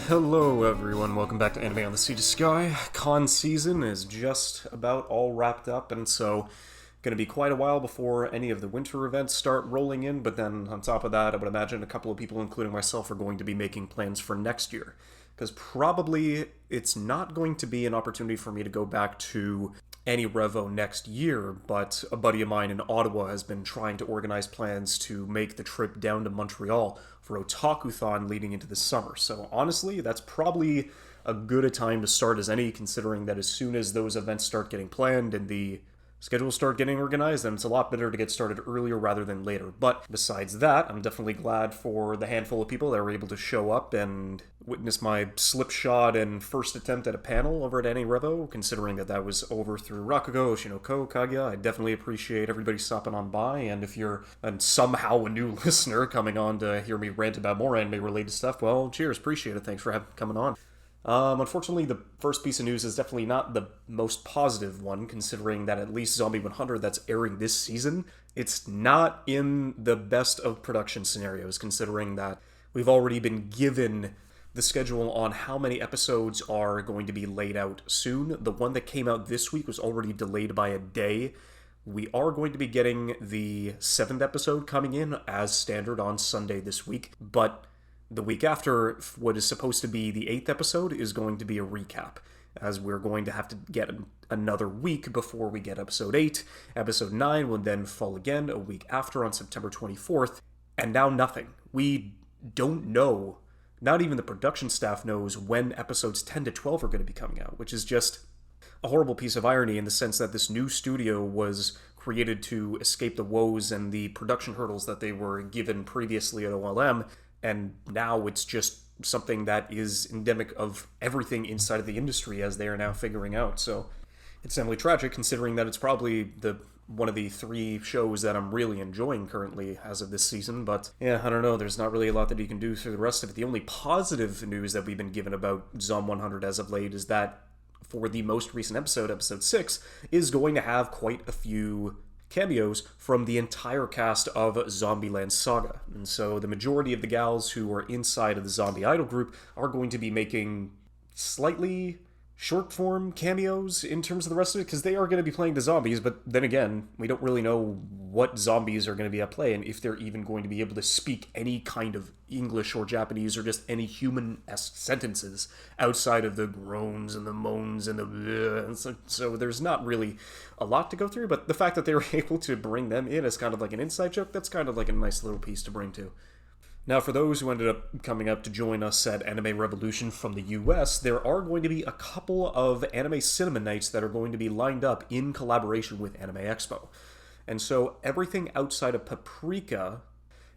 Hello everyone, welcome back to Anime on the Sea to Sky. Con season is just about all wrapped up, and so going to be quite a while before any of the winter events start rolling in, but then on top of that, I would imagine a couple of people, including myself, are going to be making plans for next year. Because probably it's not going to be an opportunity for me to go back to any Revo next year, but a buddy of mine in Ottawa has been trying to organize plans to make the trip down to Montreal for Otakuthon leading into the summer. So honestly, that's probably a good a time to start as any, considering that as soon as those events start getting planned and the schedules start getting organized, then it's a lot better to get started earlier rather than later. But besides that, I'm definitely glad for the handful of people that were able to show up and witness my slipshod and first attempt at a panel over at NA Revo, considering that was over through Rakugo, Oshinoko, Kaguya. I definitely appreciate everybody stopping on by, and if you're somehow a new listener coming on to hear me rant about more anime-related stuff, well, cheers, appreciate it, thanks for coming on. Unfortunately, the first piece of news is definitely not the most positive one, considering that at least Zombie 100 that's airing this season, it's not in the best of production scenarios, considering that we've already been given the schedule on how many episodes are going to be laid out soon. The one that came out this week was already delayed by a day. We are going to be getting the 7th episode coming in as standard on Sunday this week, but the week after, what is supposed to be the 8th episode is going to be a recap, as we're going to have to get another week before we get episode 8. Episode 9 will then fall again a week after on September 24th, and now nothing. We don't know, not even the production staff knows when episodes 10 to 12 are going to be coming out, which is just a horrible piece of irony in the sense that this new studio was created to escape the woes and the production hurdles that they were given previously at OLM, and now it's just something that is endemic of everything inside of the industry as they are now figuring out. So it's definitely tragic, considering that it's probably one of the 3 shows that I'm really enjoying currently as of this season. But yeah, I don't know, there's not really a lot that you can do through the rest of it. The only positive news that we've been given about Zom 100 as of late is that for the most recent episode, episode 6, is going to have quite a few cameos from the entire cast of Zombieland Saga. And so the majority of the gals who are inside of the Zombie Idol group are going to be making slightly short-form cameos in terms of the rest of it, because they are going to be playing the zombies, but then again, we don't really know what zombies are going to be at play, and if they're even going to be able to speak any kind of English or Japanese or just any human-esque sentences outside of the groans and the moans and the bleh. And so there's not really a lot to go through, but the fact that they were able to bring them in as kind of like an inside joke, that's kind of like a nice little piece to bring to. Now, for those who ended up coming up to join us at Anime Revolution from the US, there are going to be a couple of anime cinema nights that are going to be lined up in collaboration with Anime Expo. And so everything outside of Paprika,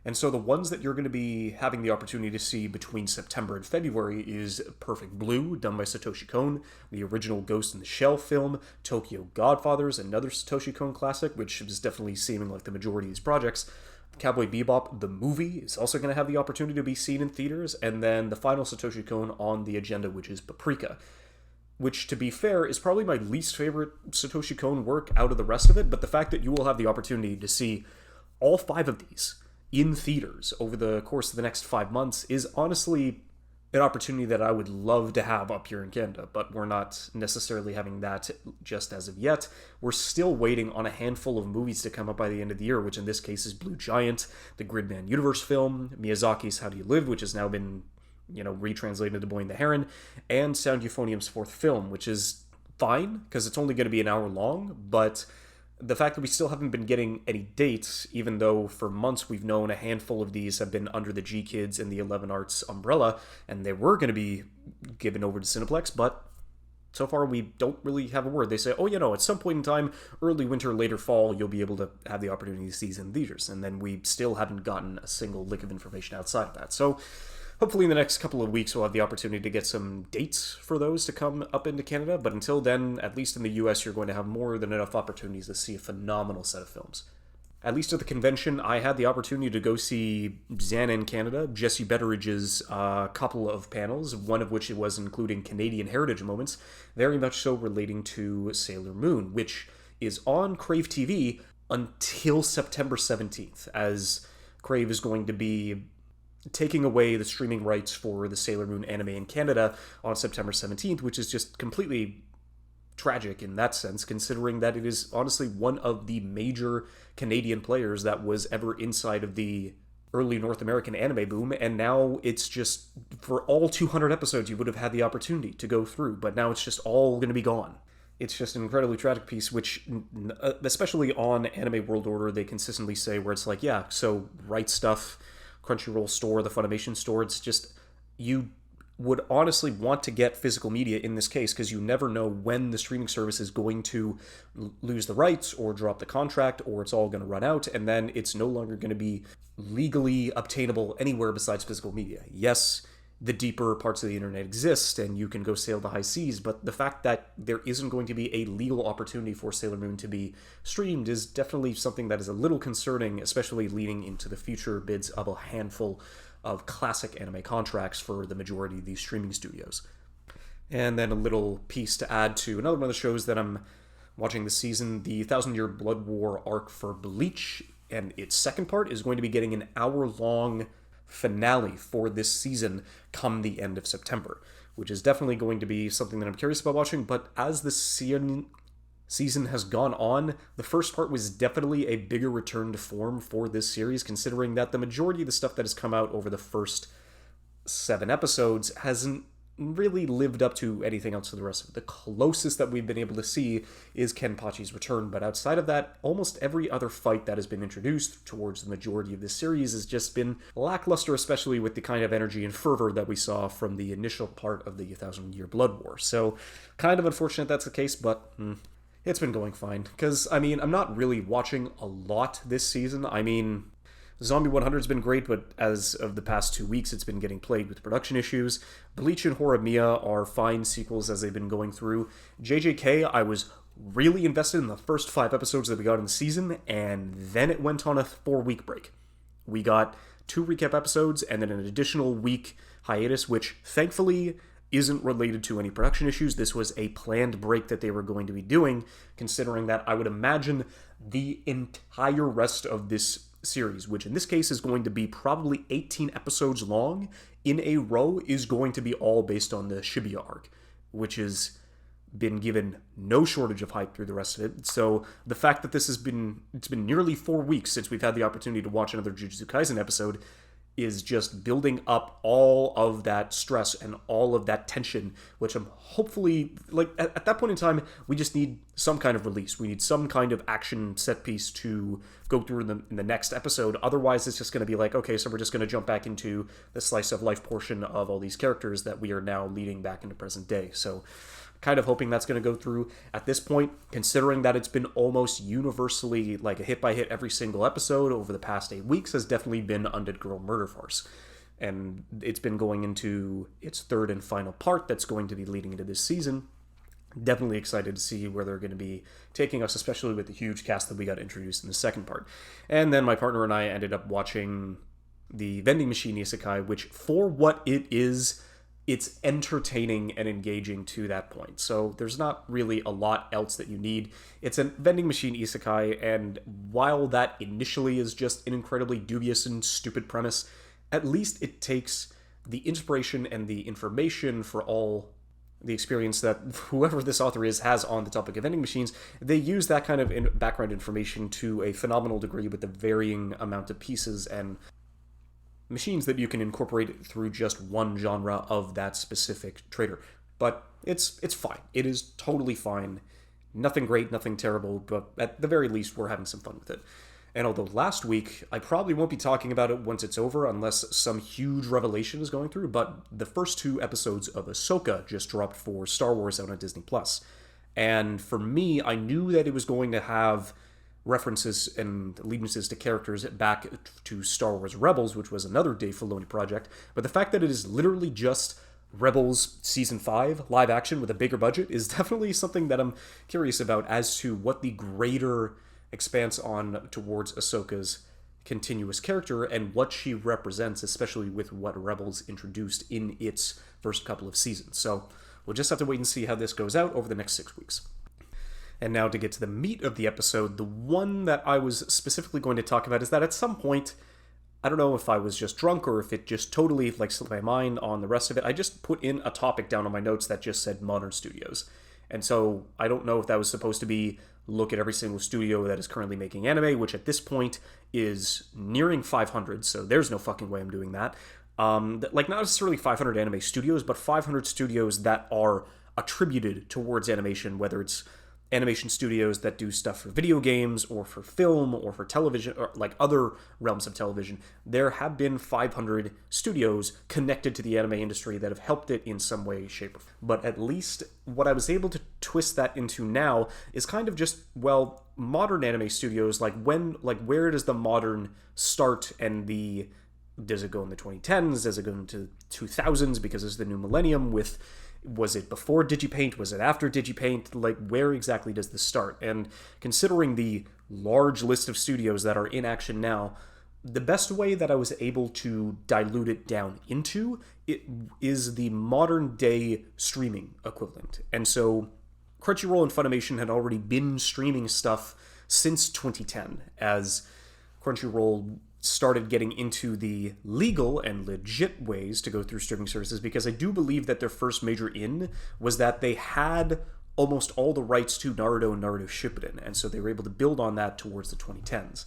and so the ones that you're going to be having the opportunity to see between September and February is Perfect Blue, done by Satoshi Kon, the original Ghost in the Shell film, Tokyo Godfathers, another Satoshi Kon classic, which is definitely seeming like the majority of these projects. Cowboy Bebop, the movie, is also going to have the opportunity to be seen in theaters, and then the final Satoshi Kon on the agenda, which is Paprika, which, to be fair, is probably my least favorite Satoshi Kon work out of the rest of it, but the fact that you will have the opportunity to see all 5 of these in theaters over the course of the next 5 months is honestly an opportunity that I would love to have up here in Canada, but we're not necessarily having that just as of yet. We're still waiting on a handful of movies to come up by the end of the year, which in this case is Blue Giant, the Gridman Universe film, Miyazaki's How Do You Live, which has now been, retranslated to Boy and the Heron, and Sound Euphonium's 4th film, which is fine, because it's only going to be an hour long, but the fact that we still haven't been getting any dates, even though for months we've known a handful of these have been under the G Kids and the 11 Arts umbrella, and they were going to be given over to Cineplex, but so far we don't really have a word. They say, at some point in time, early winter, later fall, you'll be able to have the opportunity to see these in theaters, and then we still haven't gotten a single lick of information outside of that. So hopefully in the next couple of weeks we'll have the opportunity to get some dates for those to come up into Canada, but until then, at least in the US, you're going to have more than enough opportunities to see a phenomenal set of films. At least at the convention, I had the opportunity to go see Xana in Canada, Jesse Betteridge's couple of panels, one of which was including Canadian heritage moments, very much so relating to Sailor Moon, which is on Crave TV until September 17th, as Crave is going to be taking away the streaming rights for the Sailor Moon anime in Canada on September 17th, which is just completely tragic in that sense, considering that it is honestly one of the major Canadian players that was ever inside of the early North American anime boom, and now it's just, for all 200 episodes, you would have had the opportunity to go through, but now it's just all going to be gone. It's just an incredibly tragic piece, which, especially on Anime World Order, they consistently say where it's like, yeah, so Right Stuff, Crunchyroll store, the Funimation store, it's just, you would honestly want to get physical media in this case, because you never know when the streaming service is going to lose the rights or drop the contract, or it's all going to run out, and then it's no longer going to be legally obtainable anywhere besides physical media. Yes, the deeper parts of the internet exist, and you can go sail the high seas, but the fact that there isn't going to be a legal opportunity for Sailor Moon to be streamed is definitely something that is a little concerning, especially leading into the future bids of a handful of classic anime contracts for the majority of these streaming studios. And then a little piece to add to another one of the shows that I'm watching this season, the 1,000-Year Blood War arc for Bleach, and its second part is going to be getting an hour-long finale for this season come the end of September, which is definitely going to be something that I'm curious about watching. But as the season has gone on, the first part was definitely a bigger return to form for this series, considering that the majority of the stuff that has come out over the first 7 episodes hasn't really lived up to anything else for the rest of it. The closest that we've been able to see is Kenpachi's return, but outside of that, almost every other fight that has been introduced towards the majority of this series has just been lackluster, especially with the kind of energy and fervor that we saw from the initial part of the 1,000-Year Blood War. So, kind of unfortunate that's the case, but it's been going fine. Because, I mean, I'm not really watching a lot this season. I mean, Zombie 100's been great, but as of the past 2 weeks, it's been getting plagued with production issues. Bleach and Horimiya are fine sequels as they've been going through. JJK, I was really invested in the first 5 episodes that we got in the season, and then it went on a 4-week break. We got 2 recap episodes, and then an additional week hiatus, which thankfully isn't related to any production issues. This was a planned break that they were going to be doing, considering that I would imagine the entire rest of this series, which in this case is going to be probably 18 episodes long in a row, is going to be all based on the Shibuya arc, which has been given no shortage of hype through the rest of it. So the fact that it's been nearly 4 weeks since we've had the opportunity to watch another Jujutsu Kaisen episode is just building up all of that stress and all of that tension, which I'm hopefully, like, at that point in time, we just need some kind of release. We need some kind of action set piece to go through in the next episode. Otherwise, it's just going to be like, okay, so we're just going to jump back into the slice of life portion of all these characters that we are now leading back into present day. So kind of hoping that's going to go through at this point, considering that it's been almost universally like a hit-by-hit every single episode over the past 8 weeks has definitely been Undead Girl Murder Farce. And it's been going into its 3rd and final part that's going to be leading into this season. Definitely excited to see where they're going to be taking us, especially with the huge cast that we got introduced in the second part. And then my partner and I ended up watching the Vending Machine Isekai, which, for what it is, it's entertaining and engaging to that point. So there's not really a lot else that you need. It's a vending machine isekai, and while that initially is just an incredibly dubious and stupid premise, at least it takes the inspiration and the information for all the experience that whoever this author has on the topic of vending machines. They use that kind of background information to a phenomenal degree with the varying amount of pieces and machines that you can incorporate through just one genre of that specific trader. But it's fine. It is totally fine. Nothing great, nothing terrible, but at the very least, we're having some fun with it. And although last week, I probably won't be talking about it once it's over unless some huge revelation is going through, but the first 2 episodes of Ahsoka just dropped for Star Wars out on Disney+. And for me, I knew that it was going to have references and allegiances to characters back to Star Wars Rebels, which was another Dave Filoni project, but the fact that it is literally just Rebels Season 5 live action with a bigger budget is definitely something that I'm curious about as to what the greater expanse on towards Ahsoka's continuous character and what she represents, especially with what Rebels introduced in its first couple of seasons. So we'll just have to wait and see how this goes out over the next 6 weeks. And now to get to the meat of the episode, the one that I was specifically going to talk about is that at some point, I don't know if I was just drunk or if it just totally like slipped my mind on the rest of it. I just put in a topic down on my notes that just said modern studios. And so I don't know if that was supposed to be look at every single studio that is currently making anime, which at this point is nearing 500, so there's no fucking way I'm doing that. Like, not necessarily 500 anime studios, but 500 studios that are attributed towards animation, whether it's animation studios that do stuff for video games or for film or for television or like other realms of television. There have been 500 studios connected to the anime industry that have helped it in some way, shape, or form. But at least what I was able to twist that into now is kind of just, well, modern anime studios, like where does the modern start, and does it go in the 2010s? Does it go into 2000s because it's the new millennium with, was it before Digipaint? Was it after Digipaint? Like, where exactly does this start? And considering the large list of studios that are in action now, the best way that I was able to dilute it down into it is the modern day streaming equivalent. And so Crunchyroll and Funimation had already been streaming stuff since 2010, as Crunchyroll started getting into the legal and legit ways to go through streaming services, because I do believe that their first major in was that they had almost all the rights to Naruto and Naruto Shippuden, and so they were able to build on that towards the 2010s.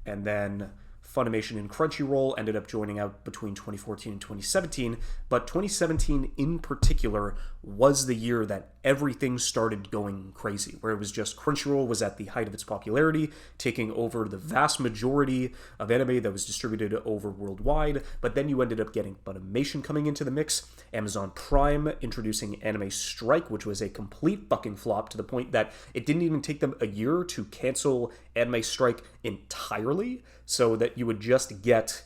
And then Funimation and Crunchyroll ended up joining out between 2014 and 2017, but 2017 in particular was the year that everything started going crazy, where it was just Crunchyroll was at the height of its popularity, taking over the vast majority of anime that was distributed over worldwide, but then you ended up getting Funimation coming into the mix, Amazon Prime introducing Anime Strike, which was a complete fucking flop to the point that it didn't even take them a year to cancel Anime Strike entirely, so that you would just get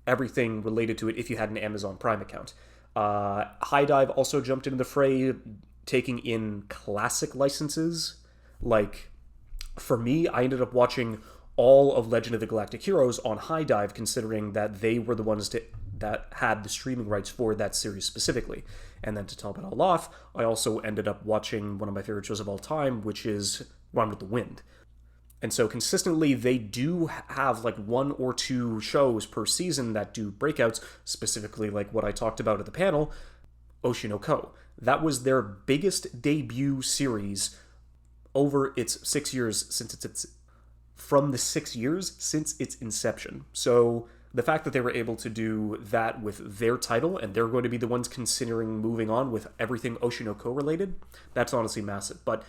everything related to it if you had an Amazon Prime account. High Dive also jumped into the fray, taking in classic licenses. Like, for me, I ended up watching all of Legend of the Galactic Heroes on High Dive, considering that they were the ones that had the streaming rights for that series specifically. And then to top it all off, I also ended up watching one of my favorite shows of all time, which is Run with the Wind. And so consistently, they do have like one or two shows per season that do breakouts, specifically like what I talked about at the panel, Oshi no Ko. That was their biggest debut series over its 6 years since from the 6 years since its inception. So the fact that they were able to do that with their title, and they're going to be the ones considering moving on with everything Oshi no Ko related, that's honestly massive. But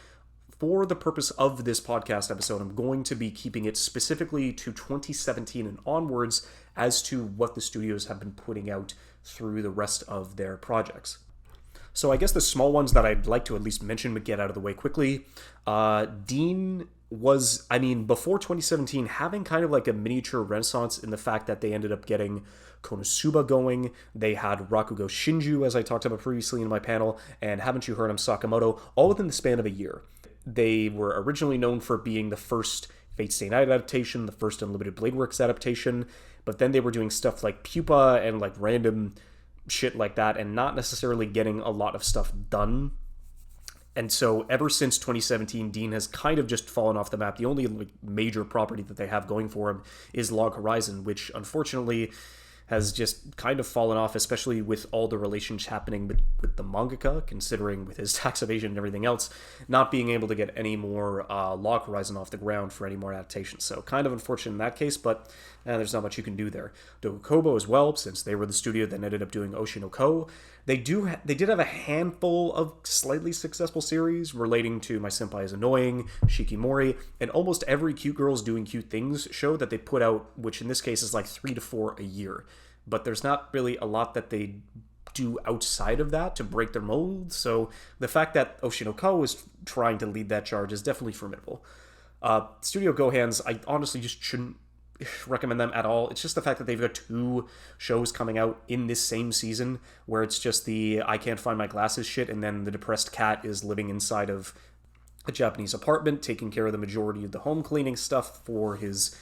for the purpose of this podcast episode, I'm going to be keeping it specifically to 2017 and onwards as to what the studios have been putting out through the rest of their projects. So I guess the small ones that I'd like to at least mention but get out of the way quickly. Dean was, before 2017, having kind of like a miniature renaissance in the fact that they ended up getting Konosuba going. They had Rakugo Shinju, as I talked about previously in my panel, and Haven't You Heard, I'm Sakamoto, all within the span of a year. They were originally known for being the first Fate Stay Night adaptation, the first Unlimited Blade Works adaptation, but then they were doing stuff like Pupa and like random shit like that, and not necessarily getting a lot of stuff done. And so ever since 2017, Dean has kind of just fallen off the map. The only like major property that they have going for him is Log Horizon, which unfortunately has just kind of fallen off, especially with all the relations happening with the mangaka, considering with his tax evasion and everything else, not being able to get any more Log Horizon off the ground for any more adaptations. So kind of unfortunate in that case, but there's not much you can do there. Dokukobo as well, since they were the studio that ended up doing Oshi no Ko. They did have a handful of slightly successful series relating to My Senpai is Annoying, Shikimori, and almost every Cute Girls Doing Cute Things show that they put out, which in this case is like 3 to 4 a year. But there's not really a lot that they do outside of that to break their mold, so the fact that Oshi no Ko is trying to lead that charge is definitely formidable. Studio Gohans, I honestly just shouldn't recommend them at all. It's just the fact that they've got 2 shows coming out in this same season, where it's just the I can't find my glasses shit, and then the depressed cat is living inside of a Japanese apartment, taking care of the majority of the home cleaning stuff for his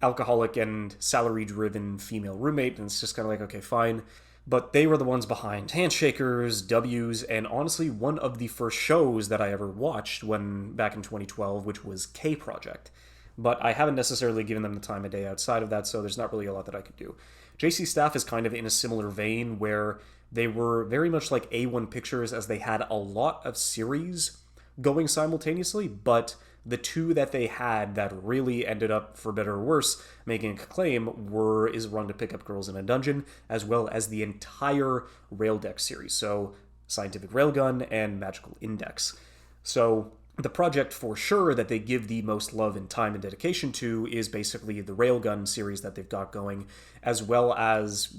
alcoholic and salary-driven female roommate, and it's just kind of like, okay, fine. But they were the ones behind Handshakers, W's, and honestly, one of the first shows that I ever watched back in 2012, which was K Project. but I haven't necessarily given them the time of day outside of that, so there's not really a lot that I could do. JC Staff is kind of in a similar vein where they were very much like A1 Pictures, as they had a lot of series going simultaneously, but the two that they had that really ended up, for better or worse, making a claim were Is Wrong to Pick Up Girls in a Dungeon, as well as the entire Raildex series, so Scientific Railgun and Magical Index. So the project for sure that they give the most love and time and dedication to is basically the Railgun series that they've got going, as well as,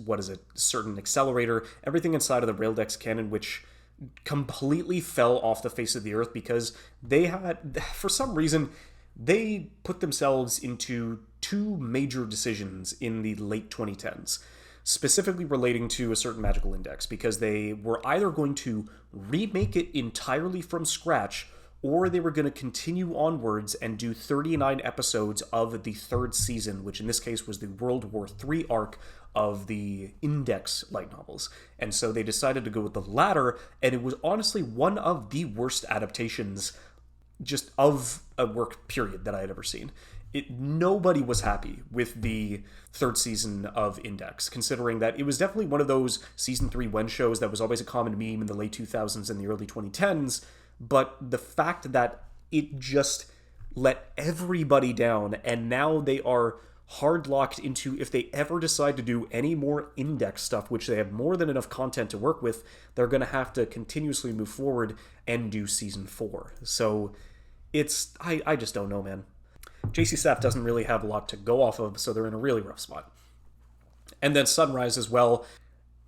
certain Accelerator, everything inside of the Raildex canon, which completely fell off the face of the earth because they had, for some reason, they put themselves into two major decisions in the late 2010s, specifically relating to a certain magical index, because they were either going to remake it entirely from scratch, or they were going to continue onwards and do 39 episodes of the third season, which in this case was the World War III arc of the Index light novels. And so they decided to go with the latter, and it was honestly one of the worst adaptations just of a work period that I had ever seen. Nobody was happy with the third season of Index, considering that it was definitely one of those season 3 When shows that was always a common meme in the late 2000s and the early 2010s, but the fact that it just let everybody down, and now they are hard locked into, if they ever decide to do any more Index stuff, which they have more than enough content to work with, they're going to have to continuously move forward and do season 4. So I just don't know, man. JC Staff doesn't really have a lot to go off of, so they're in a really rough spot. And then Sunrise as well.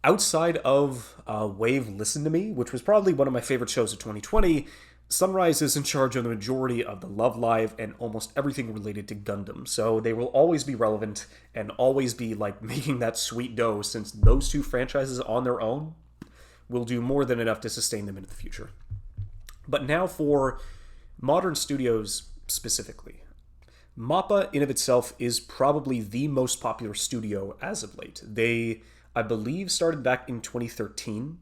Outside of Wave Listen to Me, which was probably one of my favorite shows of 2020, Sunrise is in charge of the majority of the Love Live and almost everything related to Gundam. So they will always be relevant and always be like making that sweet dough, since those two franchises on their own will do more than enough to sustain them into the future. But now for modern studios specifically. Mappa in of itself is probably the most popular studio as of late. They, I believe, started back in 2013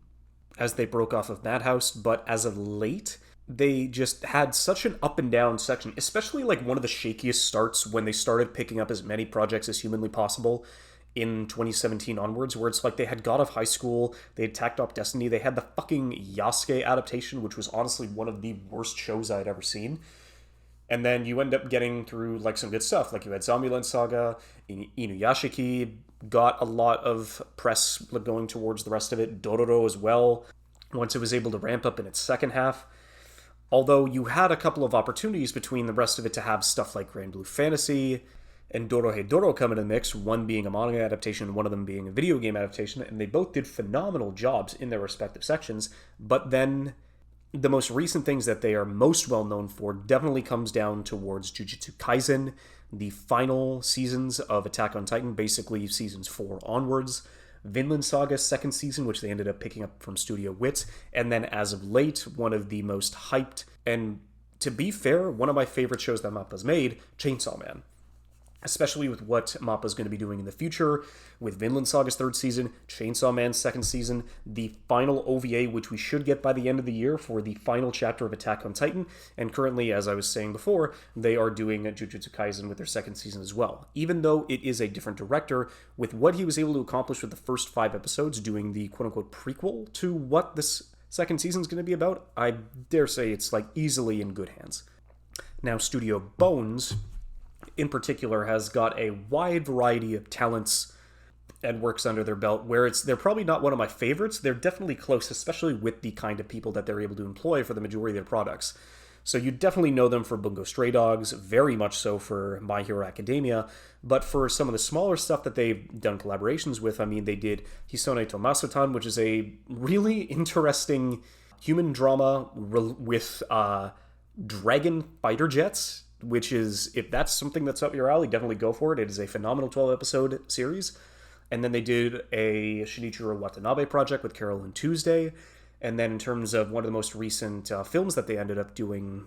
as they broke off of Madhouse, but as of late, they just had such an up and down section, especially like one of the shakiest starts when they started picking up as many projects as humanly possible in 2017 onwards, where it's like they had God of High School, they had tacked off Destiny, they had the fucking Yasuke adaptation, which was honestly one of the worst shows I'd ever seen. And then you end up getting through like some good stuff, like you had Zombieland Saga, Inuyashiki got a lot of press going towards the rest of it, Dororo as well, once it was able to ramp up in its second half. Although you had a couple of opportunities between the rest of it to have stuff like Grand Blue Fantasy and Dorohedoro come in the mix, one being a manga adaptation and one of them being a video game adaptation, and they both did phenomenal jobs in their respective sections. But then the most recent things that they are most well known for definitely comes down towards Jujutsu Kaisen, the final seasons of Attack on Titan, basically seasons 4 onwards, Vinland Saga's second season, which they ended up picking up from Studio Wit, and then as of late, one of the most hyped, and to be fair, one of my favorite shows that Mappa's made, Chainsaw Man. Especially with what Mappa's going to be doing in the future, with Vinland Saga's third season, Chainsaw Man's second season, the final OVA, which we should get by the end of the year for the final chapter of Attack on Titan, and currently, as I was saying before, they are doing Jujutsu Kaisen with their second season as well. Even though it is a different director, with what he was able to accomplish with the first 5 episodes, doing the quote-unquote prequel to what this second season is going to be about, I dare say it's like easily in good hands. Now, Studio Bones in particular has got a wide variety of talents and works under their belt, where they're probably not one of my favorites. They're definitely close, especially with the kind of people that they're able to employ for the majority of their products. So you definitely know them for Bungo Stray Dogs, very much so for My Hero Academia, but for some of the smaller stuff that they've done collaborations with, I mean, they did Hisone to Masutan, which is a really interesting human drama with dragon fighter jets, which is, if that's something that's up your alley, definitely go for it. It is a phenomenal 12-episode series. And then they did a Shinichiro Watanabe project with Carol and Tuesday. And then in terms of one of the most recent films that they ended up doing,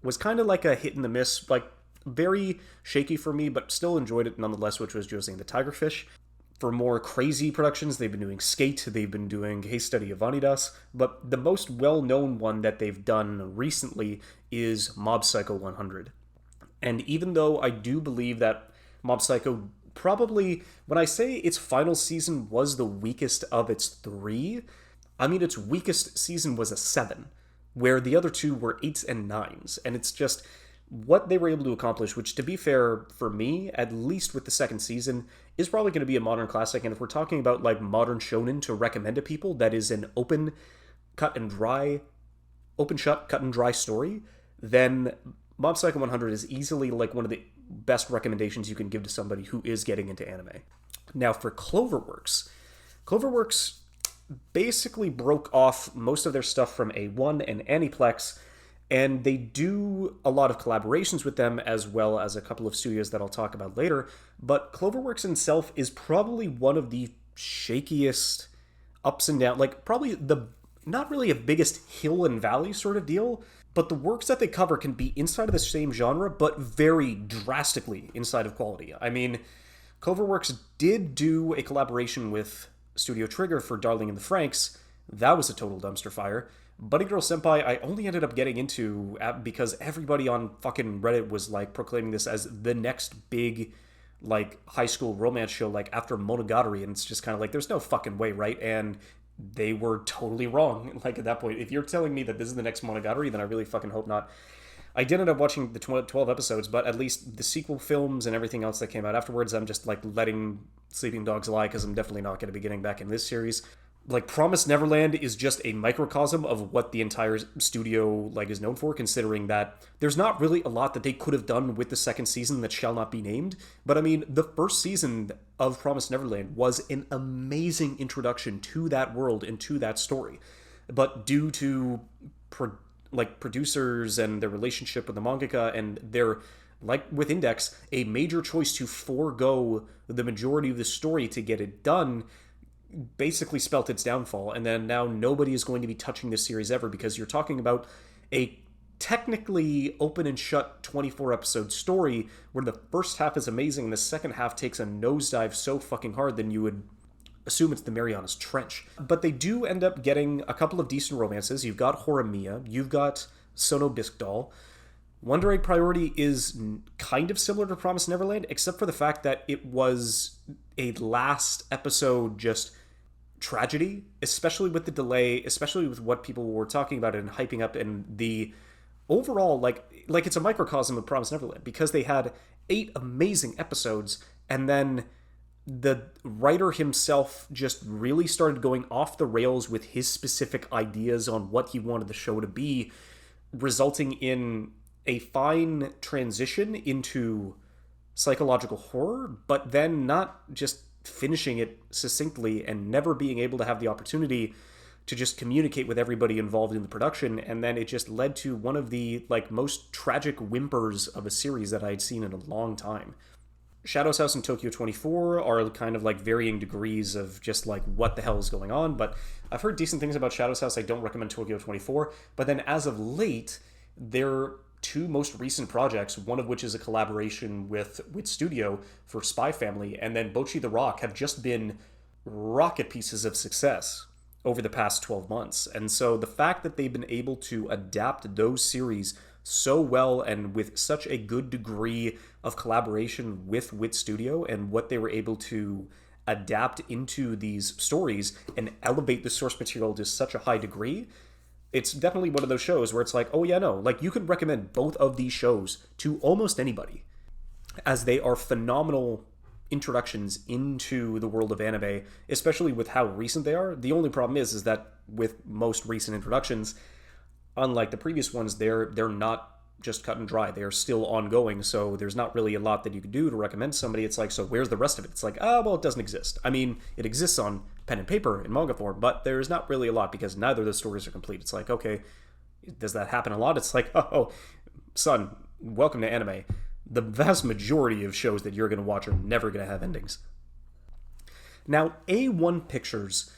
was kind of like a hit and the miss, like very shaky for me, but still enjoyed it nonetheless, which was Josie and the Tigerfish. For more crazy productions, they've been doing Skate, they've been doing Case Study of Vanitas, but the most well-known one that they've done recently is Mob Psycho 100. And even though I do believe that Mob Psycho probably, when I say its final season was the weakest of its three, I mean its weakest season was a 7, where the other two were 8s and 9s. And it's just what they were able to accomplish, which, to be fair, for me, at least with the second season, is probably going to be a modern classic. And if we're talking about like modern shonen to recommend to people, that is an open shut, cut and dry story, then Mob Psycho 100 is easily like one of the best recommendations you can give to somebody who is getting into anime. Now for Cloverworks basically broke off most of their stuff from A1 and Aniplex, and they do a lot of collaborations with them as well as a couple of studios that I'll talk about later. But Cloverworks itself is probably one of the shakiest ups and downs, like probably the not really a biggest hill and valley sort of deal, but the works that they cover can be inside of the same genre, but very drastically inside of quality. I mean, Cloverworks did do a collaboration with Studio Trigger for Darling in the Franxx. That was a total dumpster fire. Bunny Girl Senpai, I only ended up getting into because everybody on fucking Reddit was like proclaiming this as the next big like high school romance show, like after Monogatari, and it's just kind of like, there's no fucking way, right? And they were totally wrong. Like at that point, if you're telling me that this is the next Monogatari, then I really fucking hope not. I did end up watching the 12 episodes, but at least the sequel films and everything else that came out afterwards, I'm just like letting sleeping dogs lie, because I'm definitely not going to be getting back in this series. Like Promised Neverland is just a microcosm of what the entire studio like is known for, considering that there's not really a lot that they could have done with the second season that shall not be named. But I mean, the first season of Promised Neverland was an amazing introduction to that world and to that story. But due to producers and their relationship with the mangaka and their, like with Index, a major choice to forego the majority of the story to get it done, basically spelt its downfall. And then now nobody is going to be touching this series ever, because you're talking about a technically open and shut 24 episode story where the first half is amazing and the second half takes a nosedive so fucking hard then you would assume it's the Marianas Trench. But they do end up getting a couple of decent romances. You've got Horimiya, you've got Sono Bisque Doll. Wonder Egg Priority is kind of similar to Promised Neverland, except for the fact that it was a last episode just tragedy, especially with the delay, especially with what people were talking about it and hyping up, and the overall like it's a microcosm of Promised Neverland, because they had 8 amazing episodes and then the writer himself just really started going off the rails with his specific ideas on what he wanted the show to be, resulting in a fine transition into psychological horror, but then not just finishing it succinctly and never being able to have the opportunity to just communicate with everybody involved in the production. And then it just led to one of the like most tragic whimpers of a series that I had seen in a long time. Shadow's House and Tokyo 24 are kind of like varying degrees of just like what the hell is going on, but I've heard decent things about Shadow's House. I don't recommend Tokyo 24, but then as of late, their 2 most recent projects, one of which is a collaboration with Studio for Spy Family, and then Bocchi the Rock, have just been rocket pieces of success over the past 12 months. And so the fact that they've been able to adapt those series so well and with such a good degree of collaboration with Studio, and what they were able to adapt into these stories and elevate the source material to such a high degree, it's definitely one of those shows where it's like, oh yeah, no, like you could recommend both of these shows to almost anybody, as they are phenomenal introductions into the world of anime, especially with how recent they are. The only problem is that with most recent introductions, unlike the previous ones, they're not just cut and dry. They are still ongoing, so there's not really a lot that you could do to recommend somebody. It's like, so where's the rest of it? It's like, well, it doesn't exist. I mean, it exists on pen and paper in manga form, but there's not really a lot because neither of the stories are complete. It's like, okay, does that happen a lot? It's like, oh, son, welcome to anime. The vast majority of shows that you're going to watch are never going to have endings. Now, A1 Pictures,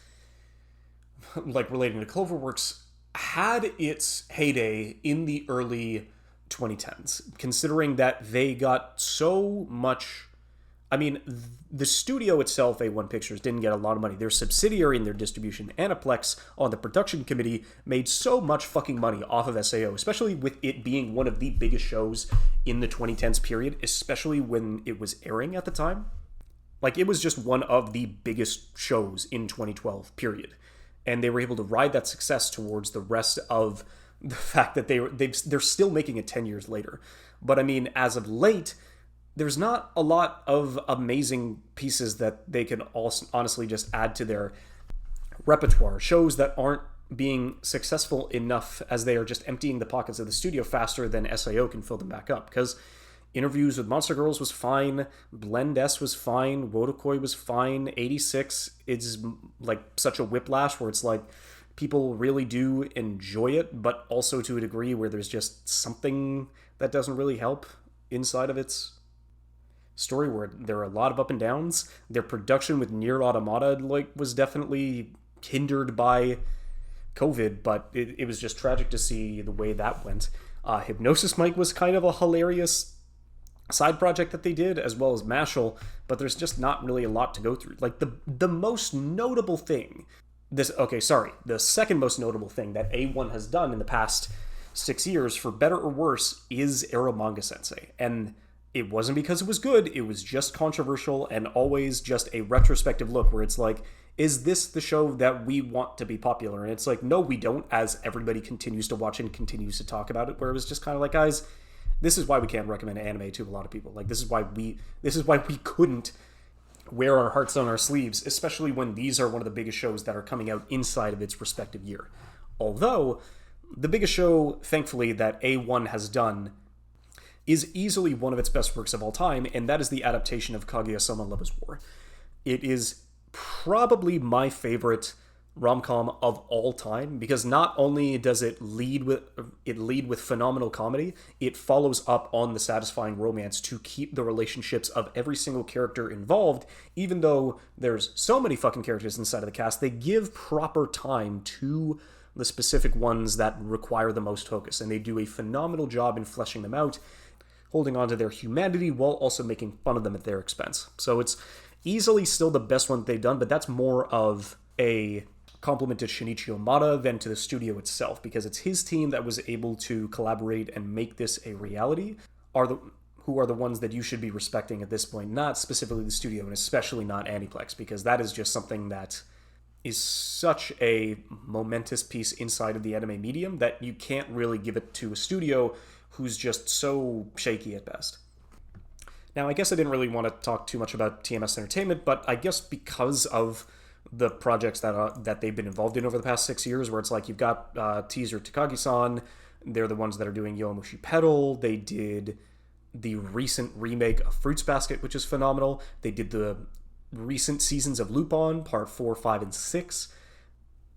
like relating to Cloverworks, had its heyday in the early 2010s, considering that they got so much I mean, the studio itself, A1 Pictures, didn't get a lot of money. Their subsidiary and their distribution, Aniplex, on the production committee, made so much fucking money off of SAO, especially with it being one of the biggest shows in the 2010s period, especially when it was airing at the time. Like, it was just one of the biggest shows in 2012, period. And they were able to ride that success towards the rest of the fact that they're still making it 10 years later. But I mean, as of late, there's not a lot of amazing pieces that they can also honestly just add to their repertoire. Shows that aren't being successful enough as they are just emptying the pockets of the studio faster than SAO can fill them back up. Because Interviews with Monster Girls was fine, Blend S was fine, Wodokoi was fine, 86 is like such a whiplash where it's like people really do enjoy it, but also to a degree where there's just something that doesn't really help inside of its story, where there are a lot of up and downs. Their production with Nier Automata was definitely hindered by COVID, but it was just tragic to see the way that went. Hypnosis Mike was kind of a hilarious side project that they did, as well as Mashal, but there's just not really a lot to go through. Like, the most notable thing, the second most notable thing that A1 has done in the past 6 years, for better or worse, is Eromanga Sensei. And it wasn't because it was good, it was just controversial and always just a retrospective look where it's like, is this the show that we want to be popular? And it's like, no, we don't, as everybody continues to watch and continues to talk about it, where it was just kind of like, guys, this is why we can't recommend anime to a lot of people. Like, this is why we couldn't wear our hearts on our sleeves, especially when these are one of the biggest shows that are coming out inside of its respective year. Although, the biggest show, thankfully, that A1 has done is easily one of its best works of all time, and that is the adaptation of Kaguya-sama Love is War. It is probably my favorite rom-com of all time, because not only does it lead with phenomenal comedy, it follows up on the satisfying romance to keep the relationships of every single character involved. Even though there's so many fucking characters inside of the cast, they give proper time to the specific ones that require the most focus, and they do a phenomenal job in fleshing them out, holding on to their humanity while also making fun of them at their expense. So it's easily still the best one they've done, but that's more of a compliment to Shinichi Omada than to the studio itself, because it's his team that was able to collaborate and make this a reality, who are the ones that you should be respecting at this point, not specifically the studio, and especially not Aniplex, because that is just something that is such a momentous piece inside of the anime medium that you can't really give it to a studio who's just so shaky at best. Now, I guess I didn't really want to talk too much about TMS Entertainment, but I guess because of the projects that they've been involved in over the past 6 years, where it's like you've got Teaser Takagi-san, they're the ones that are doing Yowamushi Pedal, they did the recent remake of Fruits Basket, which is phenomenal, they did the recent seasons of Lupin, part 4, 5, and 6.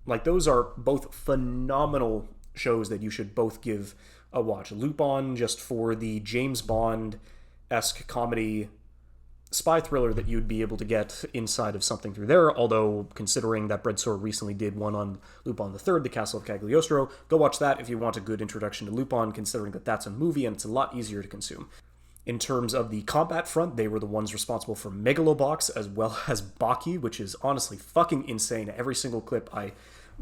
Like, those are both phenomenal shows that you should both give a watch. Lupin, just for the James Bond-esque comedy spy thriller that you'd be able to get inside of something through there, although considering that Breadsword recently did one on Lupin III, The Castle of Cagliostro, go watch that if you want a good introduction to Lupin, considering that that's a movie and it's a lot easier to consume. In terms of the combat front, they were the ones responsible for Megalobox as well as Baki, which is honestly fucking insane. Every single clip I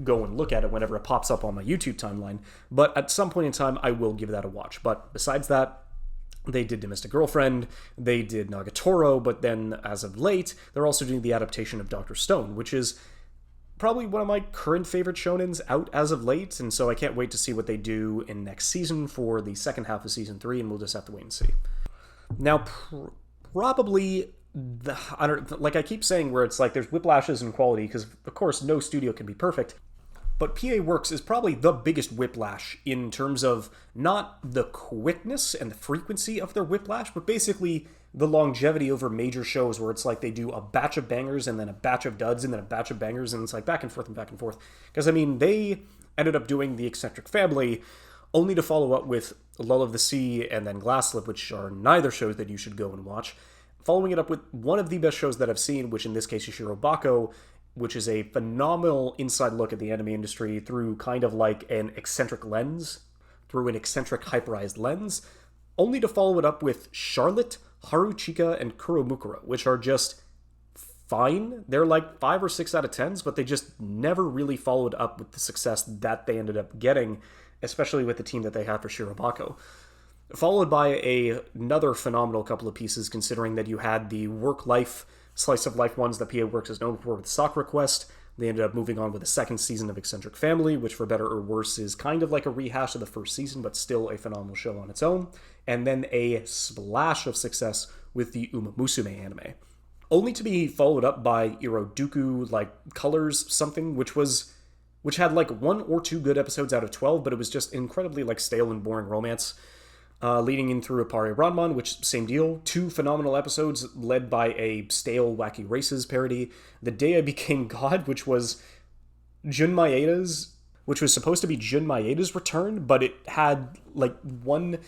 go and look at it whenever it pops up on my YouTube timeline, but at some point in time I will give that a watch. But besides that, they did Domestic Girlfriend, they did Nagatoro, but then as of late, they're also doing the adaptation of Dr. Stone, which is probably one of my current favorite shonens out as of late, and so I can't wait to see what they do in next season for the second half of Season 3, and we'll just have to wait and see. Now, probably, like I keep saying, where it's like there's whiplashes in quality, because of course no studio can be perfect, but PA Works is probably the biggest whiplash in terms of not the quickness and the frequency of their whiplash, but basically the longevity over major shows, where it's like they do a batch of bangers and then a batch of duds and then a batch of bangers, and it's like back and forth and back and forth. Because, I mean, they ended up doing The Eccentric Family only to follow up with Lull of the Sea and then Glasslip, which are neither shows that you should go and watch. Following it up with one of the best shows that I've seen, which in this case is Shirobako, which is a phenomenal inside look at the anime industry through kind of like an eccentric lens, through an eccentric hyperized lens, only to follow it up with Charlotte, Haruchika and Kuromukura, which are just fine. They're like 5 or 6 out of 10s, but they just never really followed up with the success that they ended up getting, especially with the team that they had for Shirobako. Followed by another phenomenal couple of pieces, considering that you had the work-life, slice-of-life ones that PA Works is known for with Sakura Quest. They ended up moving on with the second season of Eccentric Family, which for better or worse is kind of like a rehash of the first season, but still a phenomenal show on its own. And then a splash of success with the Uma Musume anime. Only to be followed up by Iroduku, like, Colors something, which had like 1 or 2 good episodes out of 12, but it was just incredibly like stale and boring romance. Leading in through Appare Ranman, which, same deal. 2 phenomenal episodes led by a stale Wacky Races parody. The Day I Became God, which was supposed to be Jun Maeda's return, but it had like 1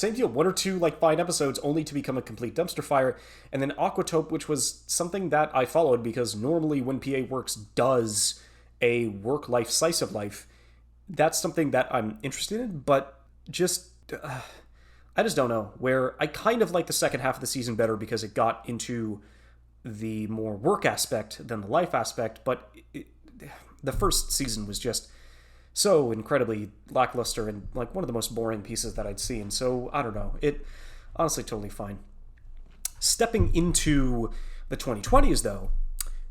or 2 like fine episodes only to become a complete dumpster fire. And then Aquatope, which was something that I followed because normally when PA Works does a work-life slice of life, that's something that I'm interested in, but I just don't know, where I kind of like the second half of the season better because it got into the more work aspect than the life aspect, but the first season was just so incredibly lackluster and like one of the most boring pieces that I'd seen, so I don't know. It honestly totally fine. Stepping into the 2020s, though,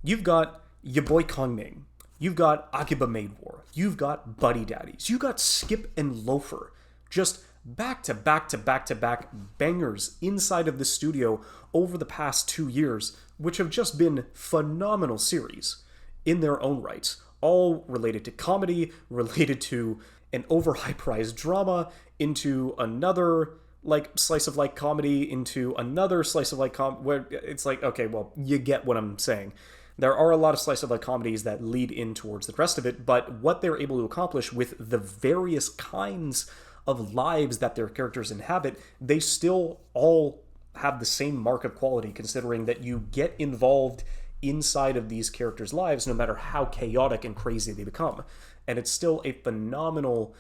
you've got your boy Kongming, you've got Akiba Maid War, you've got Buddy Daddies, you got Skip and Loafer, just back to back bangers inside of the studio over the past 2 years, which have just been phenomenal series in their own rights, all related to comedy, related to an overhyped drama, into another like slice of life comedy, into another slice of life where it's like, okay, well, you get what I'm saying. There are a lot of slice of life comedies that lead in towards the rest of it, but what they're able to accomplish with the various kinds of lives that their characters inhabit, they still all have the same mark of quality, considering that you get involved inside of these characters' lives no matter how chaotic and crazy they become. And it's still a phenomenal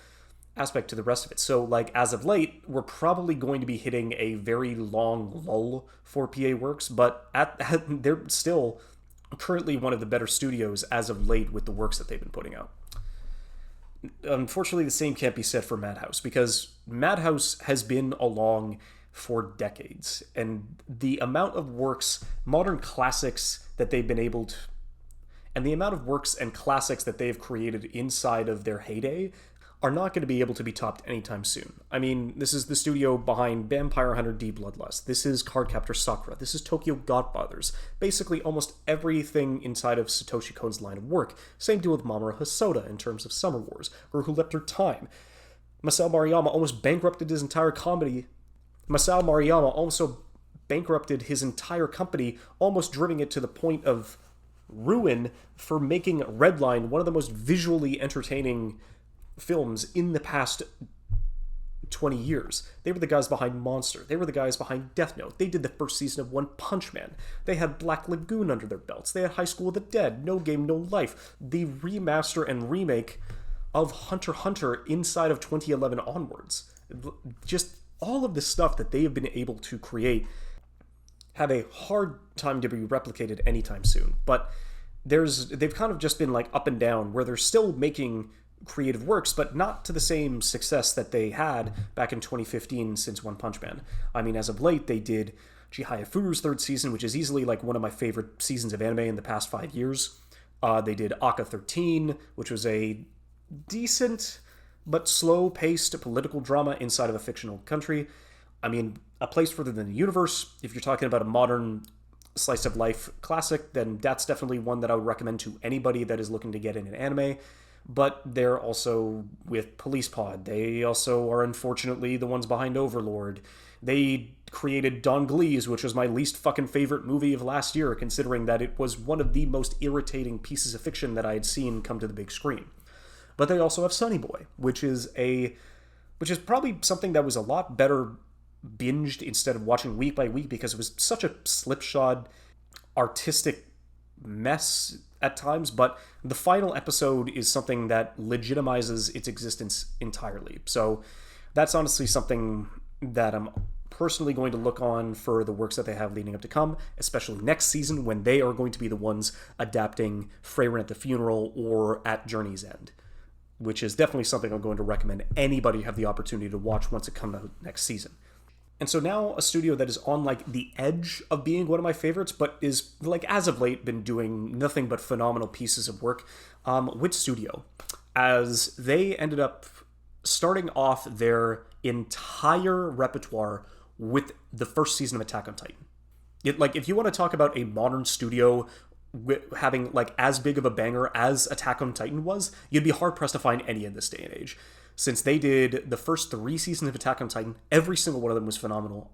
aspect to the rest of it. So, like, as of late, we're probably going to be hitting a very long lull for PA Works, but they're still currently one of the better studios as of late with the works that they've been putting out. Unfortunately, the same can't be said for Madhouse, because Madhouse has been along for decades, and the amount of works, modern classics that they've been able to, and the amount of works and classics that they've created inside of their heyday are not going to be able to be topped anytime soon. I mean, this is the studio behind Vampire Hunter D Bloodlust. This is Cardcaptor Sakura. This is Tokyo Godfathers. Basically, almost everything inside of Satoshi Kon's line of work. Same deal with Mamoru Hosoda in terms of Summer Wars, or Who Leapt Through Time. Masao Maruyama almost bankrupted his entire company, almost driving it to the point of ruin for making Redline one of the most visually entertaining films in the past 20 years. They were the guys behind Monster. They were the guys behind Death Note. They did the first season of One Punch Man. They had Black Lagoon under their belts. They had High School of the Dead, No Game, No Life, the remaster and remake of Hunter x Hunter inside of 2011 onwards. Just all of the stuff that they have been able to create have a hard time to be replicated anytime soon. But they've kind of just been like up and down, where they're still making creative works, but not to the same success that they had back in 2015 since One Punch Man. I mean, as of late, they did Chihaya Furu's third season, which is easily like one of my favorite seasons of anime in the past 5 years. They did Aka 13, which was a decent but slow-paced political drama inside of a fictional country. I mean, A Place Further Than the Universe. If you're talking about a modern slice of life classic, then that's definitely one that I would recommend to anybody that is looking to get in an anime. But they're also with Police Pod. They also are unfortunately the ones behind Overlord. They created Don Glees, which was my least fucking favorite movie of last year, considering that it was one of the most irritating pieces of fiction that I had seen come to the big screen. But they also have Sunny Boy, which is probably something that was a lot better binged instead of watching week by week, because it was such a slipshod artistic mess at times, but the final episode is something that legitimizes its existence entirely. So that's honestly something that I'm personally going to look on for the works that they have leading up to come, especially next season when they are going to be the ones adapting Freyren at the Funeral or At Journey's End, which is definitely something I'm going to recommend anybody have the opportunity to watch once it comes out next season. And so now a studio that is on like the edge of being one of my favorites, but is like as of late been doing nothing but phenomenal pieces of work, Wit Studio, as they ended up starting off their entire repertoire with the first season of Attack on Titan. If you want to talk about a modern studio having like as big of a banger as Attack on Titan was, you'd be hard pressed to find any in this day and age. Since they did the first 3 seasons of Attack on Titan, every single one of them was phenomenal.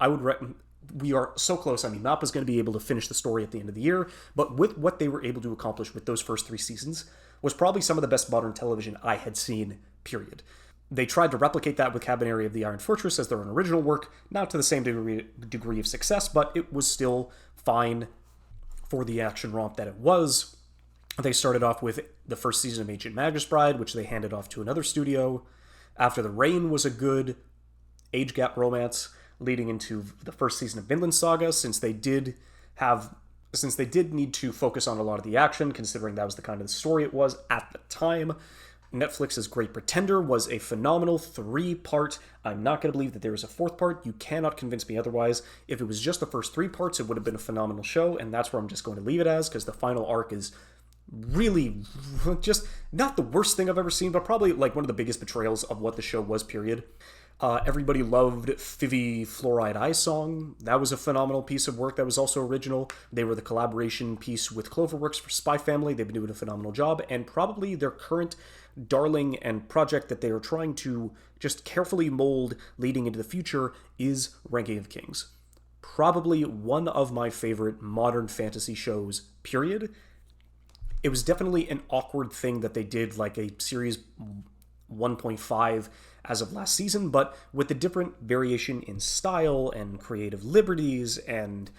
We are so close. I mean, Mappa's going to be able to finish the story at the end of the year, but with what they were able to accomplish with those first 3 seasons was probably some of the best modern television I had seen, period. They tried to replicate that with Cabaneri of the Iron Fortress as their own original work, not to the same degree of success, but it was still fine for the action romp that it was. They started off with the first season of Ancient Magus Bride, which they handed off to another studio. After the Rain was a good age gap romance, leading into the first season of Vinland Saga, since they did need to focus on a lot of the action, considering that was the kind of story it was at the time. Netflix's Great Pretender was a phenomenal 3-part. I'm not going to believe that there is a 4th part. You cannot convince me otherwise. If it was just the first 3 parts, it would have been a phenomenal show, and that's where I'm just going to leave it as, because the final arc is really just not the worst thing I've ever seen, but probably like one of the biggest betrayals of what the show was, period. Everybody loved Fivi Fluoride Eye Song. That was a phenomenal piece of work that was also original. They were the collaboration piece with Cloverworks for Spy Family. They've been doing a phenomenal job, and probably their current darling and project that they are trying to just carefully mold leading into the future is Ranking of Kings. Probably one of my favorite modern fantasy shows, period. It was definitely an awkward thing that they did like a series 1.5 as of last season, but with the different variation in style and creative liberties and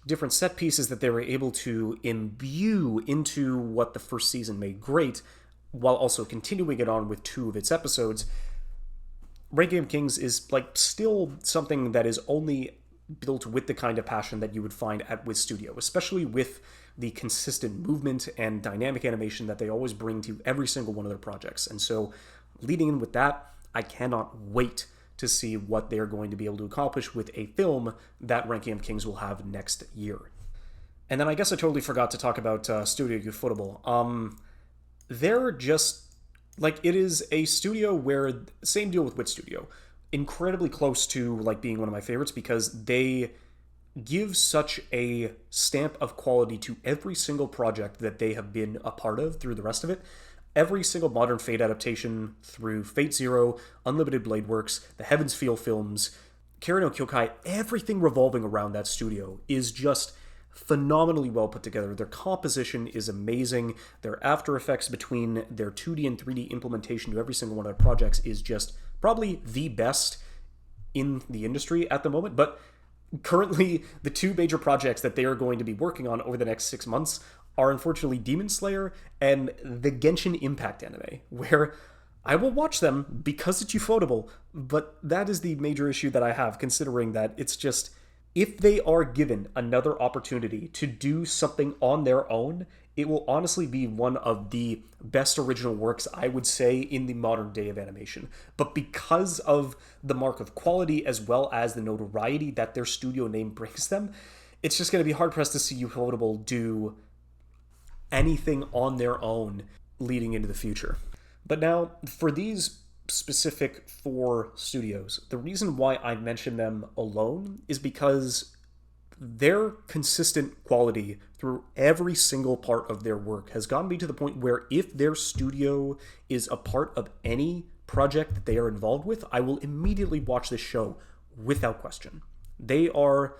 different set pieces that they were able to imbue into what the first season made great, while also continuing it on with 2 of its episodes, Ranking of Kings is like still something that is only built with the kind of passion that you would find at Wiz Studio, especially with the consistent movement and dynamic animation that they always bring to every single one of their projects. And so leading in with that, I cannot wait to see what they're going to be able to accomplish with a film that Ranking of Kings will have next year. And then I guess I totally forgot to talk about Studio Ufotable. They're just, like, it is a studio where, same deal with Wit Studio, incredibly close to, like, being one of my favorites because they give such a stamp of quality to every single project that they have been a part of through the rest of it. Every single modern Fate adaptation through Fate Zero, Unlimited Blade Works, the Heaven's Feel films, Karen no Kyokai, everything revolving around that studio is just phenomenally well put together. Their composition is amazing. Their After Effects between their 2D and 3D implementation to every single one of their projects is just probably the best in the industry at the moment. But currently, the 2 major projects that they are going to be working on over the next 6 months are unfortunately Demon Slayer and the Genshin Impact anime, where I will watch them because it's Ufotable, but that is the major issue that I have, considering that it's just, if they are given another opportunity to do something on their own, it will honestly be one of the best original works, I would say, in the modern day of animation. But because of the mark of quality as well as the notoriety that their studio name brings them, it's just going to be hard-pressed to see Ufotable do anything on their own leading into the future. But now, for these specific 4 studios, the reason why I mention them alone is because their consistent quality through every single part of their work has gotten me to the point where if their studio is a part of any project that they are involved with, I will immediately watch this show without question. They are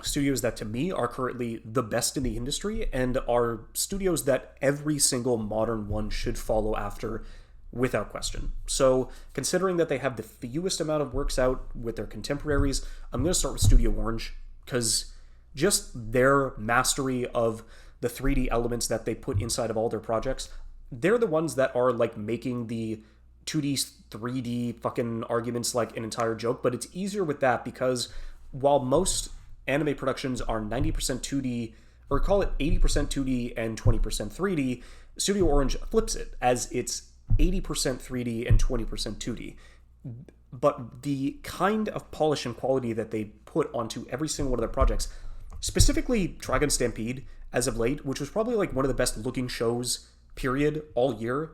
studios that to me are currently the best in the industry and are studios that every single modern one should follow after without question. So considering that they have the fewest amount of works out with their contemporaries, I'm going to start with Studio Orange because just their mastery of the 3D elements that they put inside of all their projects, they're the ones that are like making the 2D, 3D fucking arguments like an entire joke, but it's easier with that because while most anime productions are 90% 2D, or call it 80% 2D and 20% 3D, Studio Orange flips it as it's 80% 3D and 20% 2D. But the kind of polish and quality that they put onto every single one of their projects, specifically Dragon Stampede as of late, which was probably like one of the best looking shows, period, all year.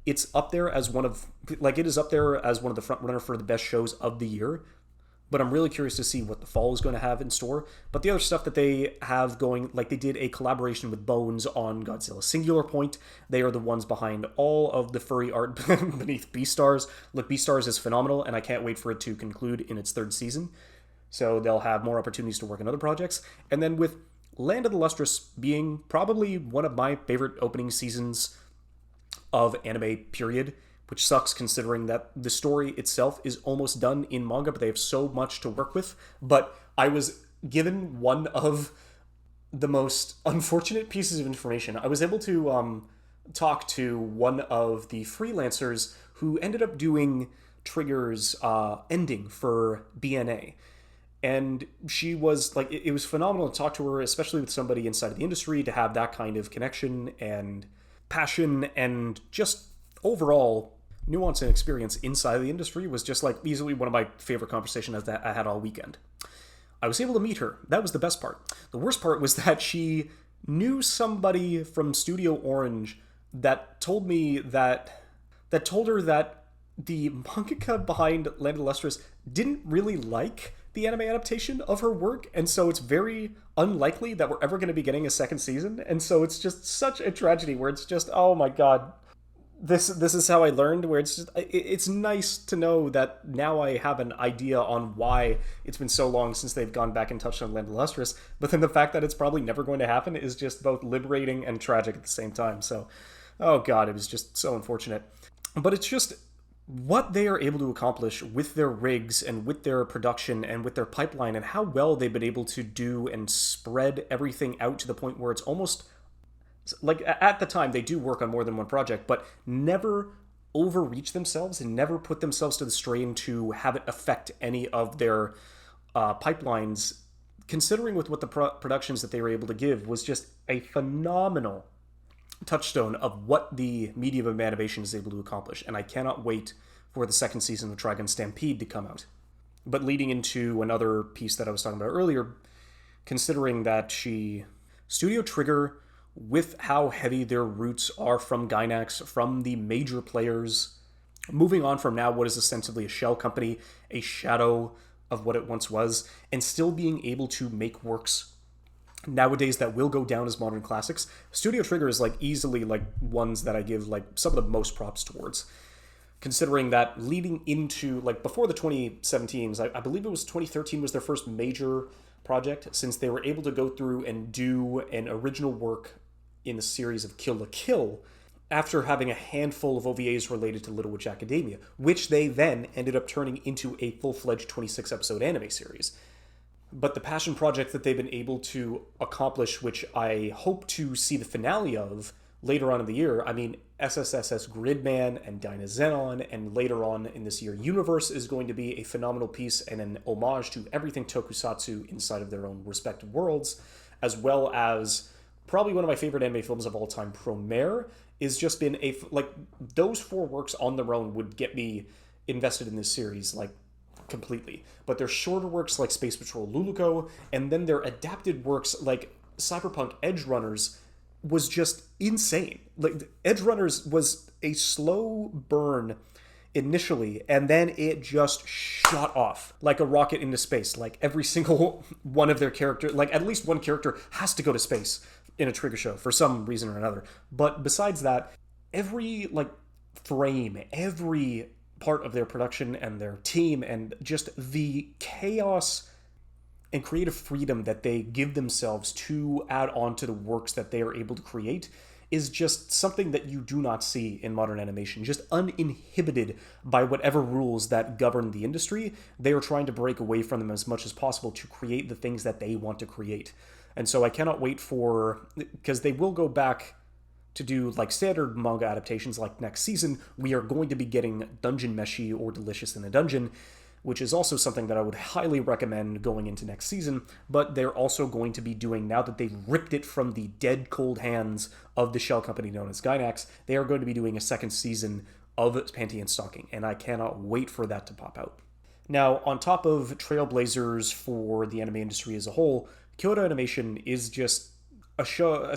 It's up there as one of, like, it is up there as one of the front runner for the best shows of the year. But I'm really curious to see what the fall is going to have in store. But the other stuff that they have going, like they did a collaboration with Bones on Godzilla Singular Point. They are the ones behind all of the furry art beneath Beastars. Look, Beastars is phenomenal, and I can't wait for it to conclude in its third season. So they'll have more opportunities to work on other projects. And then with Land of the Lustrous being probably one of my favorite opening seasons of anime, period, which sucks considering that the story itself is almost done in manga, but they have so much to work with. But I was given one of the most unfortunate pieces of information. I was able to talk to one of the freelancers who ended up doing Trigger's ending for BNA. And she was like, it was phenomenal to talk to her, especially with somebody inside of the industry, to have that kind of connection and passion and just overall nuance and experience inside of the industry was just like easily one of my favorite conversations that I had all weekend. I was able to meet her. That was the best part. The worst part was that she knew somebody from Studio Orange that told me that told her that the mangaka behind Land of the Lustrous didn't really like the anime adaptation of her work, and so it's very unlikely that we're ever going to be getting a second season. And so it's just such a tragedy where it's just, oh my god, this is how I learned, where it's just, it's nice to know that now I have an idea on why it's been so long since they've gone back and touched on Land of the Lustrous, but then the fact that it's probably never going to happen is just both liberating and tragic at the same time. So, oh god, it was just so unfortunate. But it's just what they are able to accomplish with their rigs and with their production and with their pipeline, and how well they've been able to do and spread everything out to the point where it's almost like, at the time they do work on more than one project, but never overreach themselves and never put themselves to the strain to have it affect any of their pipelines. Considering with what the productions that they were able to give was just a phenomenal touchstone of what the medium of animation is able to accomplish, and I cannot wait for the second season of Dragon Stampede to come out. But leading into another piece that I was talking about earlier, considering that Studio Trigger, with how heavy their roots are from Gainax, from the major players, moving on from now what is ostensibly a shell company, a shadow of what it once was, and still being able to make works nowadays that will go down as modern classics. Studio Trigger is like easily like ones that I give like some of the most props towards, considering that leading into like before the 2017s, I believe it was 2013 was their first major project, since they were able to go through and do an original work in the series of Kill la Kill after having a handful of OVAs related to Little Witch Academia, which they then ended up turning into a full-fledged 26-episode anime series. But the passion project that they've been able to accomplish, which I hope to see the finale of later on in the year, I mean, SSSS Gridman and Dynazenon, and later on in this year, Universe is going to be a phenomenal piece and an homage to everything tokusatsu inside of their own respective worlds, as well as probably one of my favorite anime films of all time, Promare, is just been like, those four works on their own would get me invested in this series, like, completely. But their shorter works like Space Patrol Luluko, and then their adapted works like Cyberpunk Edge Runners was just insane. Like, Edge Runners was a slow burn initially, and then it just shot off like a rocket into space. Like, every single one of their characters, like at least one character has to go to space in a Trigger show for some reason or another. But besides that, every like frame, every part of their production and their team, and just the chaos and creative freedom that they give themselves to add on to the works that they are able to create is just something that you do not see in modern animation. Just uninhibited by whatever rules that govern the industry, they are trying to break away from them as much as possible to create the things that they want to create. And so I cannot wait for, because they will go back to do like standard manga adaptations like next season, we are going to be getting Dungeon Meshi or Delicious in a Dungeon, which is also something that I would highly recommend going into next season, but they're also going to be doing, now that they've ripped it from the dead cold hands of the shell company known as Gainax, they are going to be doing a second season of Panty Stocking, and I cannot wait for that to pop out. Now, on top of trailblazers for the anime industry as a whole, Kyoto Animation is just a show.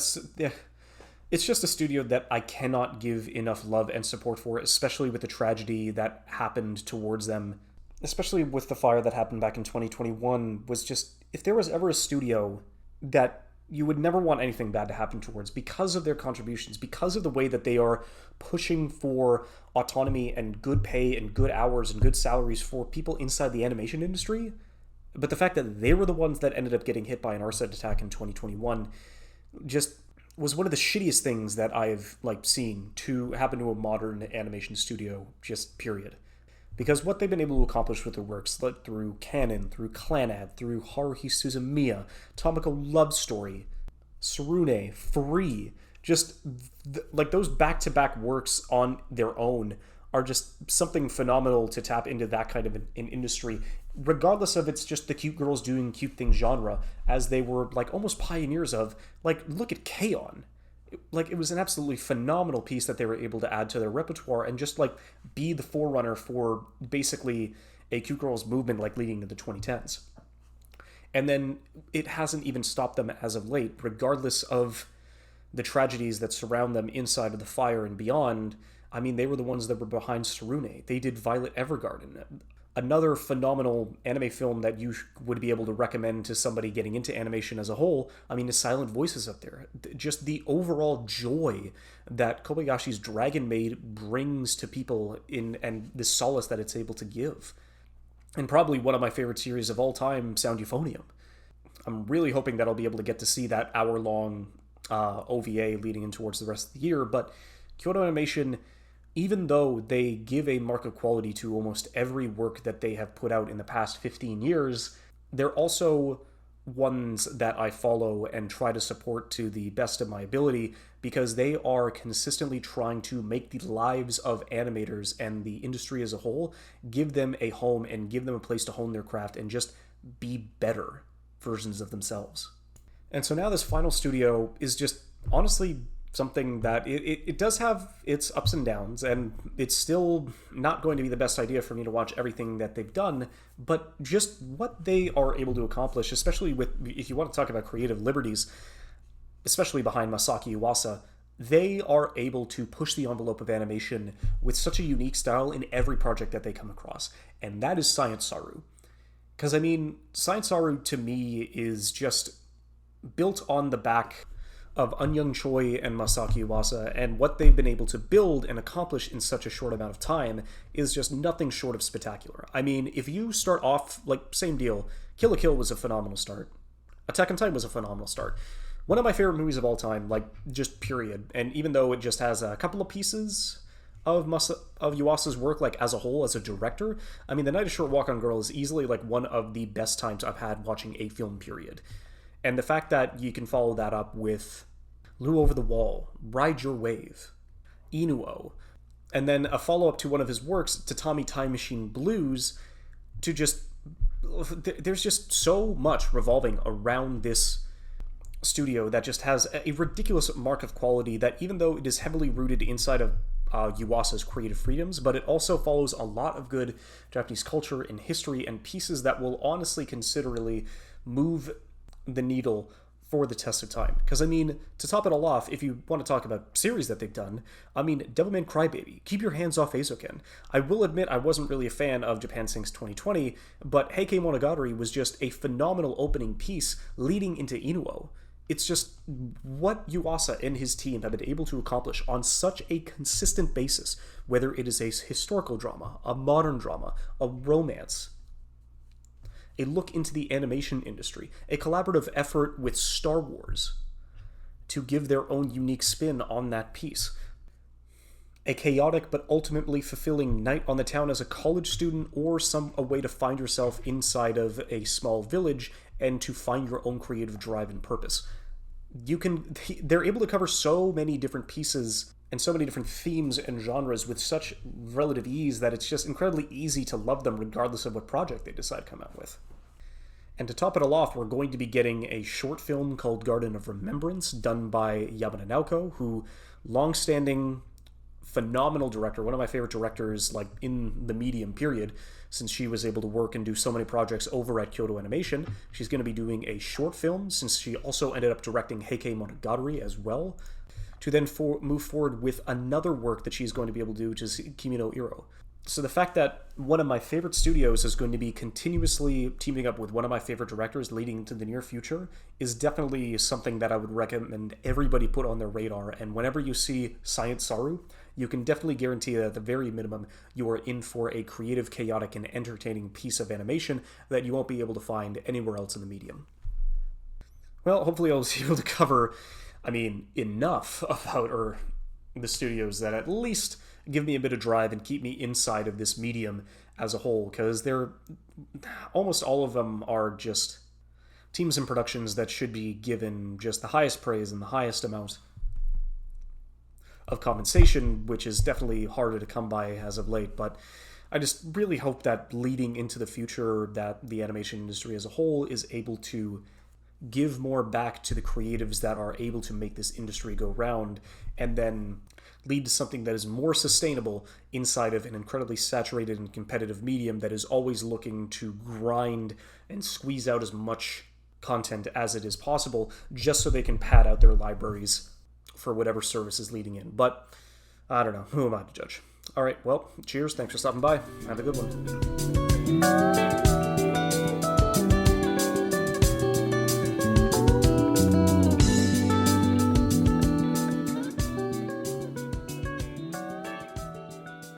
It's just a studio that I cannot give enough love and support for, especially with the tragedy that happened towards them, especially with the fire that happened back in 2021, was just, if there was ever a studio that you would never want anything bad to happen towards because of their contributions, because of the way that they are pushing for autonomy and good pay and good hours and good salaries for people inside the animation industry, but the fact that they were the ones that ended up getting hit by an arson attack in 2021 just was one of the shittiest things that I've seen to happen to a modern animation studio, just period. Because what they've been able to accomplish with their works, through Canon, through Clannad, through Haruhi Suzumiya, Tomoko Love Story, Tsurune, Free, just those back-to-back works on their own are just something phenomenal to tap into that kind of an industry, regardless of it's just the cute girls doing cute things genre, as they were almost pioneers of. Look at K-On! It was an absolutely phenomenal piece that they were able to add to their repertoire and just be the forerunner for basically a cute girls movement leading to the 2010s. And then it hasn't even stopped them as of late, regardless of the tragedies that surround them inside of the fire and beyond. I mean, they were the ones that were behind Tsurune. They did Violet Evergarden, another phenomenal anime film that you would be able to recommend to somebody getting into animation as a whole. I mean, the Silent Voices up there. Just the overall joy that Kobayashi's Dragon Maid brings to people and the solace that it's able to give. And probably one of my favorite series of all time, Sound Euphonium. I'm really hoping that I'll be able to get to see that hour-long OVA leading in towards the rest of the year, but Kyoto Animation, even though they give a mark of quality to almost every work that they have put out in the past 15 years, they're also ones that I follow and try to support to the best of my ability, because they are consistently trying to make the lives of animators and the industry as a whole, give them a home and give them a place to hone their craft and just be better versions of themselves. And so now this final studio is just honestly something that it does have its ups and downs, and it's still not going to be the best idea for me to watch everything that they've done, but just what they are able to accomplish, especially with, if you want to talk about creative liberties, especially behind Masaki Uwasa, they are able to push the envelope of animation with such a unique style in every project that they come across, and that is Science Saru. Because, I mean, Science Saru to me is just built on the back of Eunyoung Choi and Masaki Uwasa, and what they've been able to build and accomplish in such a short amount of time is just nothing short of spectacular. I mean, if you start off, same deal, Kill la Kill was a phenomenal start. Attack on Titan was a phenomenal start. One of my favorite movies of all time, just period. And even though it just has a couple of pieces of Yuasa's work, as a whole, as a director, I mean, The Night of Short Walk on Girl is easily, one of the best times I've had watching a film, period. And the fact that you can follow that up with Lu Over the Wall, Ride Your Wave, Inuo, and then a follow-up to one of his works, Tatami Time Machine Blues, to just... There's just so much revolving around this studio that just has a ridiculous mark of quality that, even though it is heavily rooted inside of Yuasa's creative freedoms, but it also follows a lot of good Japanese culture and history and pieces that will honestly considerably move the needle for the test of time. Because, I mean, to top it all off, if you want to talk about series that they've done, I mean, Devilman Crybaby, Keep Your Hands Off Eizouken. I will admit I wasn't really a fan of Japan Sinks 2020, but Heikei Monogatari was just a phenomenal opening piece leading into Inuo. It's just what Yuasa and his team have been able to accomplish on such a consistent basis, whether it is a historical drama, a modern drama, a romance, a look into the animation industry, a collaborative effort with Star Wars to give their own unique spin on that piece, a chaotic but ultimately fulfilling night on the town as a college student, or a way to find yourself inside of a small village and to find your own creative drive and purpose. they're able to cover so many different pieces and so many different themes and genres with such relative ease that it's just incredibly easy to love them regardless of what project they decide to come out with. And to top it all off, we're going to be getting a short film called Garden of Remembrance, done by Yamada Naoko, who, long-standing, phenomenal director, one of my favorite directors, like, in the medium period, since she was able to work and do so many projects over at Kyoto Animation. She's going to be doing a short film, since she also ended up directing Heike Monogatari as well, to then move forward with another work that she's going to be able to do, which is Kimi no Iro. So the fact that one of my favorite studios is going to be continuously teaming up with one of my favorite directors leading into the near future is definitely something that I would recommend everybody put on their radar. And whenever you see Science Saru, you can definitely guarantee that at the very minimum, you are in for a creative, chaotic, and entertaining piece of animation that you won't be able to find anywhere else in the medium. Well, hopefully I was able to cover, enough about the studios that at least give me a bit of drive and keep me inside of this medium as a whole, because almost all of them are just teams and productions that should be given just the highest praise and the highest amount of compensation, which is definitely harder to come by as of late. But I just really hope that leading into the future, that the animation industry as a whole is able to give more back to the creatives that are able to make this industry go round, and then lead to something that is more sustainable inside of an incredibly saturated and competitive medium that is always looking to grind and squeeze out as much content as it is possible, just so they can pad out their libraries for whatever service is leading in. But I don't know, who am I to judge? All right, well, cheers, thanks for stopping by, have a good one.